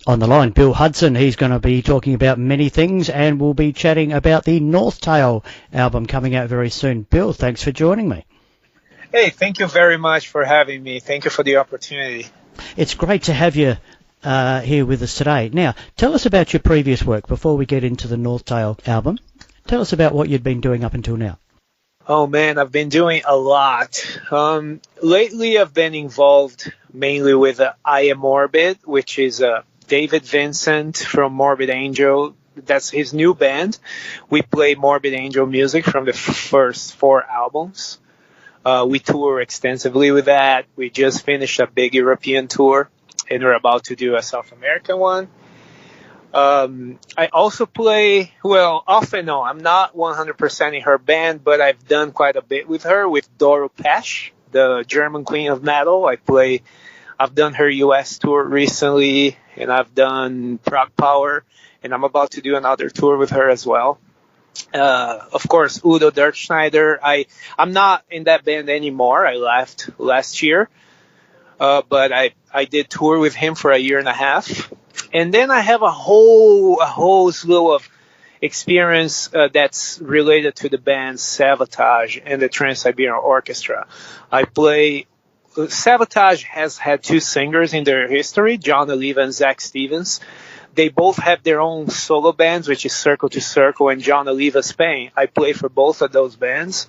On the line, Bill Hudson. He's going to be talking about many things, and we'll be chatting about the NorthTale album coming out very soon. Bill, thanks for joining me. Hey, thank you very much for having me. Thank you for the opportunity. It's great to have you here with us today. Now, tell us about your previous work before we get into the NorthTale album. Tell us about what you'd been doing up until now. Oh, man, I've been doing a lot. Lately, I've been involved mainly with I Am Morbid, which is David Vincent from Morbid Angel. That's his new band. We play Morbid Angel music from the first 4 albums. We tour extensively with that. We just finished a big European tour, and we're about to do a South American one. I also play, well, off and on. I'm not 100% in her band, but I've done quite a bit with her, with Doro Pesch, the German queen of metal. I've done her US tour recently, and I've done Prague Power, and I'm about to do another tour with her as well. Of course, Udo Dirkschneider. I'm not in that band anymore. I left last year, but I did tour with him for a year and a half. And then I have a whole slew of experience that's related to the band Sabotage and the Trans-Siberian Orchestra. Sabotage has had 2 singers in their history, John Oliva and Zach Stevens. They both have their own solo bands, which is Circle to Circle and John Oliva Spain. I play for both of those bands.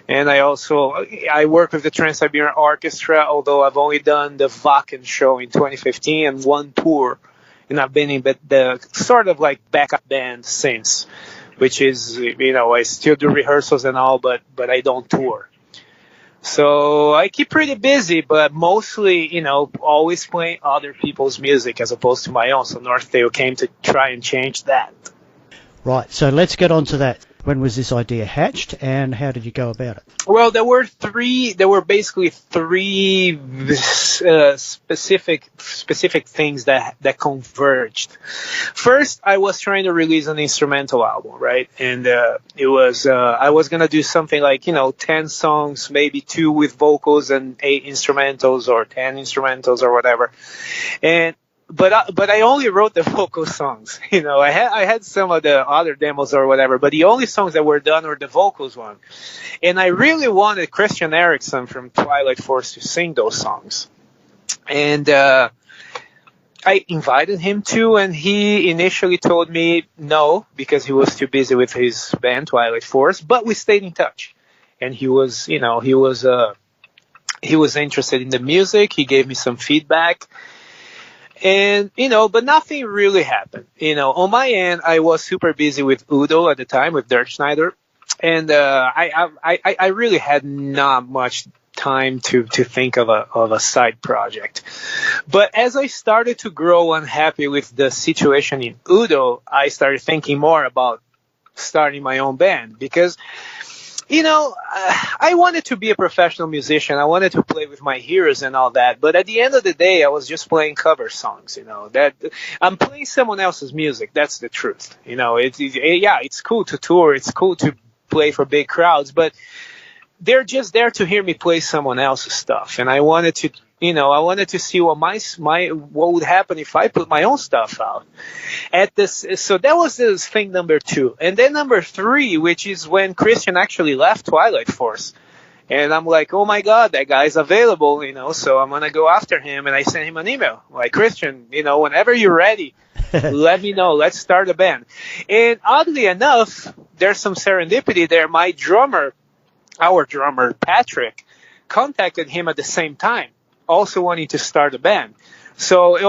And I work with the Trans-Siberian Orchestra, although I've only done the Wacken show in 2015 and 1 tour. And I've been in the sort of like backup band since, which is, I still do rehearsals and all, but I don't tour. So I keep pretty busy, but mostly, always playing other people's music as opposed to my own. So NorthTale came to try and change that. Right, so let's get on to that. When was this idea hatched, and how did you go about it? Well, there were basically 3 specific things that converged. First, I was trying to release an instrumental album, right? And it was I was gonna do something like 10 songs, maybe 2 with vocals and 8 instrumentals, or 10 instrumentals, or whatever. But I only wrote the vocal songs. I had some of the other demos or whatever, but the only songs that were done were the vocals one. And I really wanted Christian Eriksson from Twilight Force to sing those songs. And I invited him to, and he initially told me no, because he was too busy with his band Twilight Force, but we stayed in touch. And he was interested in the music. He gave me some feedback. And, but nothing really happened. On my end, I was super busy with Udo at the time, with Dirkschneider. And I really had not much time to think of a side project. But as I started to grow unhappy with the situation in Udo, I started thinking more about starting my own band. Because I wanted to be a professional musician. I wanted to play with my heroes and all that. But at the end of the day, I was just playing cover songs, that I'm playing someone else's music. That's the truth. It's cool to tour. It's cool to play for big crowds, but they're just there to hear me play someone else's stuff. And I wanted to, I wanted to see what what would happen if I put my own stuff out. So that was this thing number 2. And then number 3, which is when Christian actually left Twilight Force. And I'm like, oh my God, that guy's available, so I'm going to go after him. And I sent him an email, like, Christian, whenever you're ready, let me know. Let's start a band. And oddly enough, there's some serendipity there. Our drummer, Patrick, contacted him at the same time, also wanting to start a band. So it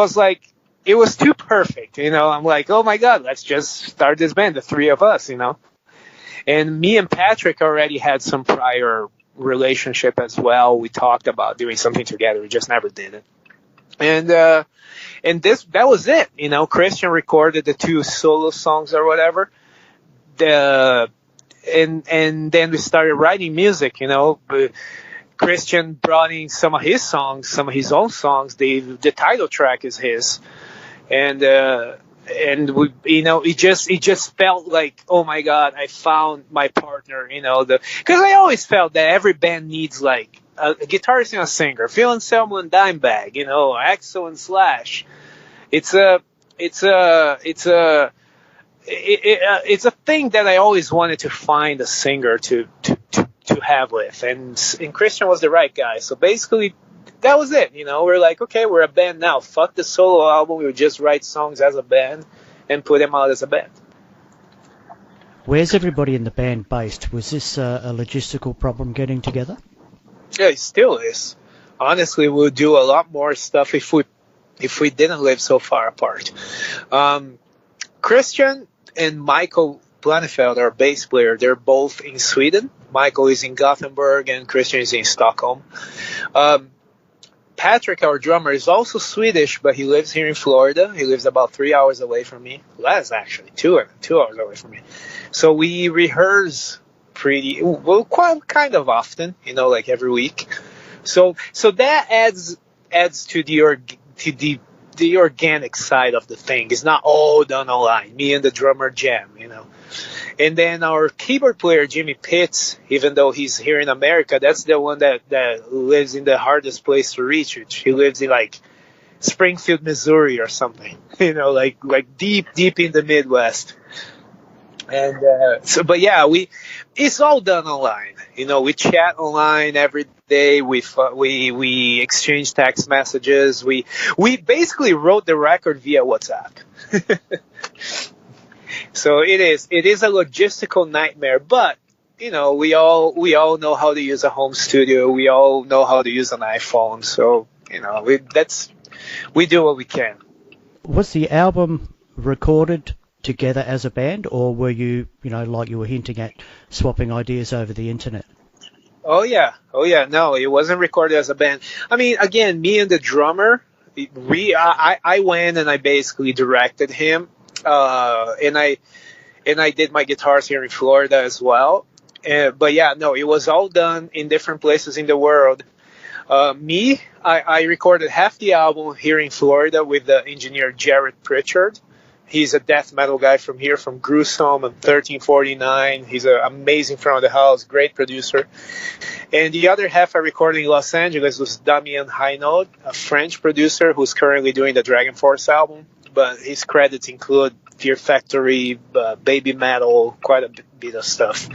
was too perfect, I'm like, oh my God, let's just start this band, the 3 of us, And me and Patrick already had some prior relationship as well. We talked about doing something together. We just never did it. And that was it, Christian recorded the 2 solo songs or whatever. And then we started writing music, Christian brought in some of his songs, some of his own songs. The title track is his, and we, it just felt like, oh my God, I found my partner. Because I always felt that every band needs like a guitarist and a singer. Phil Anselmo and Dimebag, Axl and Slash. It's it's a thing that I always wanted to find a singer to have with, and Christian was the right guy. So basically, that was it. We're like, okay, we're a band now. Fuck the solo album. We would just write songs as a band and put them out as a band. Where's everybody in the band based? Was this a logistical problem getting together? Yeah, it still is. Honestly, we'll do a lot more stuff if we didn't live so far apart. Christian and Michael Planefeld, our bass player, they're both in Sweden. Michael is in Gothenburg and Christian is in Stockholm. Patrick, our drummer, is also Swedish, but he lives here in Florida. He lives about 3 hours away from me. Less, actually, 2 hours away from me. So we rehearse quite kind of often, like every week. So that adds to the organic side of the thing. It's not all done online. Me and the drummer jam, And then our keyboard player, Jimmy Pitts, even though he's here in America, that's the one that lives in the hardest place to reach. He lives in like Springfield, Missouri or something, like deep in the Midwest. And but yeah, it's all done online. We chat online every day. We exchange text messages. We basically wrote the record via WhatsApp. So it is a logistical nightmare, but we all know how to use a home studio. We all know how to use an iPhone. So we do what we can. Was the album recorded together as a band, or were you, like you were hinting at, swapping ideas over the internet? Oh yeah. No, it wasn't recorded as a band. I mean, again, me and the drummer, I went and I basically directed him, and I did my guitars here in Florida as well. But yeah, no, it was all done in different places in the world. I recorded half the album here in Florida with the engineer Jared Pritchard. He's a death metal guy from here, from Gruesome and 1349. He's an amazing front of the house, great producer. And the other half I recorded in Los Angeles was Damien Hinaud, a French producer who's currently doing the Dragon Force album. But his credits include Fear Factory, Baby Metal, quite a bit of stuff.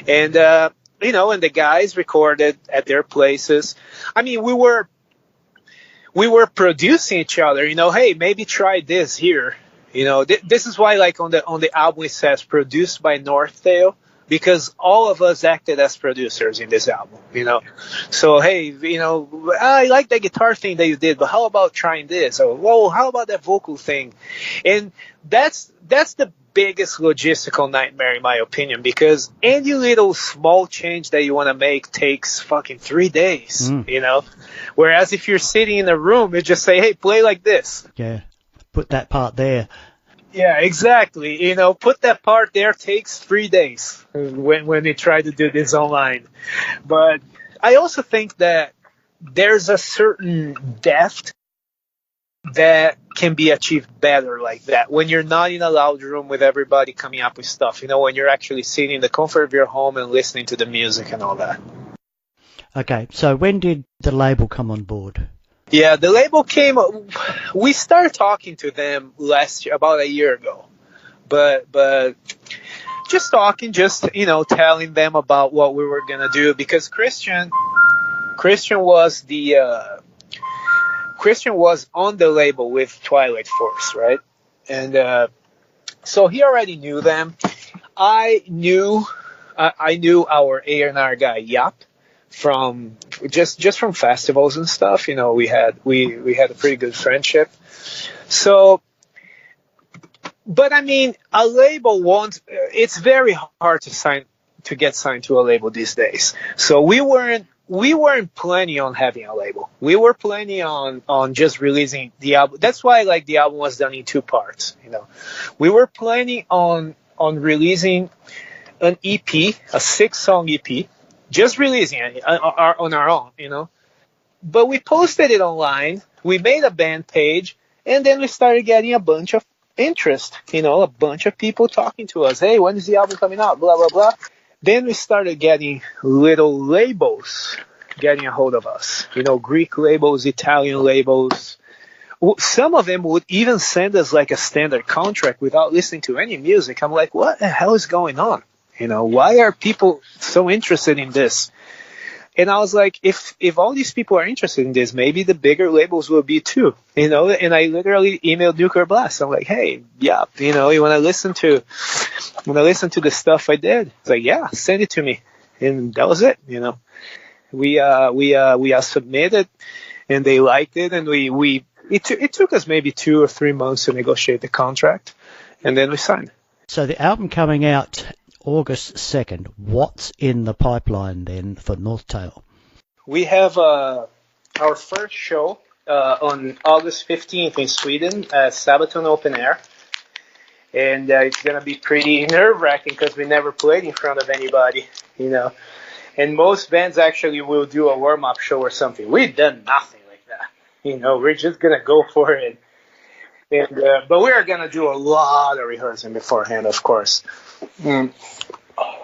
And, and the guys recorded at their places. I mean, we were producing each other, hey, maybe try this here. This is why, like, on the album it says produced by NorthTale, because all of us acted as producers in this album, So, hey, I like that guitar thing that you did, but how about trying this? Or, whoa, how about that vocal thing? And that's the biggest logistical nightmare, in my opinion, because any little small change that you want to make takes fucking 3 days, Whereas if you're sitting in a room, you just say, hey, play like this. Yeah. Put that part there. Yeah, exactly. Put that part there takes 3 days when they try to do this online. But I also think that there's a certain depth that can be achieved better like that when you're not in a loud room with everybody coming up with stuff. When you're actually sitting in the comfort of your home and listening to the music and all that. Okay, so when did the label come on board? Yeah, the label came. We started talking to them last year, about a year ago, but just talking, telling them about what we were gonna do, because Christian was on the label with Twilight Force, right? And so he already knew them. I knew our A&R guy Yap from just from festivals and stuff. We had a pretty good friendship. So, but I mean, a label it's very hard to get signed to a label these days. So we weren't planning on having a label. We were planning on just releasing the album. That's why, like, the album was done in 2 parts. We were planning on releasing an EP, a 6-song EP, just releasing it on our own, But we posted it online. We made a band page, and then we started getting a bunch of interest, a bunch of people talking to us. Hey, when is the album coming out? Blah, blah, blah. Then we started getting little labels getting a hold of us, Greek labels, Italian labels, some of them would even send us like a standard contract without listening to any music. I'm like, what the hell is going on? Why are people so interested in this? And I was like, if all these people are interested in this, maybe the bigger labels will be too, And I literally emailed Nuclear Blast. I'm like, hey, yeah, you want to listen to the stuff I did? It's like, yeah, send it to me, and that was it. We submitted, and they liked it, and it took us maybe 2 or 3 months to negotiate the contract, and then we signed. So the album coming out August 2nd, what's in the pipeline then for NorthTale? We have our first show on August 15th in Sweden at Sabaton Open Air. And it's going to be pretty nerve-wracking because we never played in front of anybody, And most bands actually will do a warm-up show or something. We've done nothing like that. We're just going to go for it. And, but we are going to do a lot of rehearsing beforehand, of course.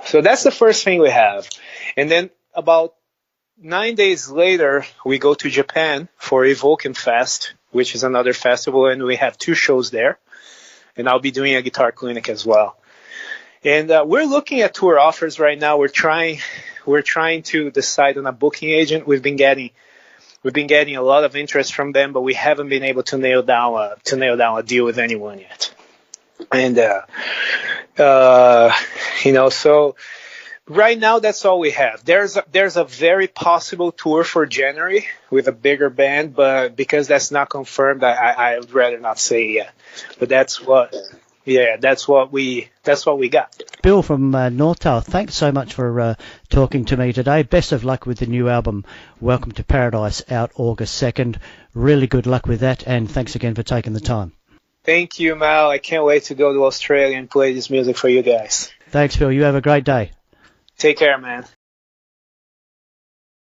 So that's the first thing we have. And then about 9 days later, we go to Japan for Evoken Fest, which is another festival, and we have 2 shows there. And I'll be doing a guitar clinic as well. And we're looking at tour offers right now. We're trying to decide on a booking agent. We've been getting a lot of interest from them, but we haven't been able to nail down a deal with anyone yet. And so right now that's all we have. There's a very possible tour for January with a bigger band, but because that's not confirmed, I would rather not say yet. But that's what we got. Bill from NorthTale, thanks so much for talking to me today. Best of luck with the new album, Welcome to Paradise, out August 2nd. Really good luck with that, and thanks again for taking the time. Thank you, Mal. I can't wait to go to Australia and play this music for you guys. Thanks, Bill. You have a great day. Take care, man.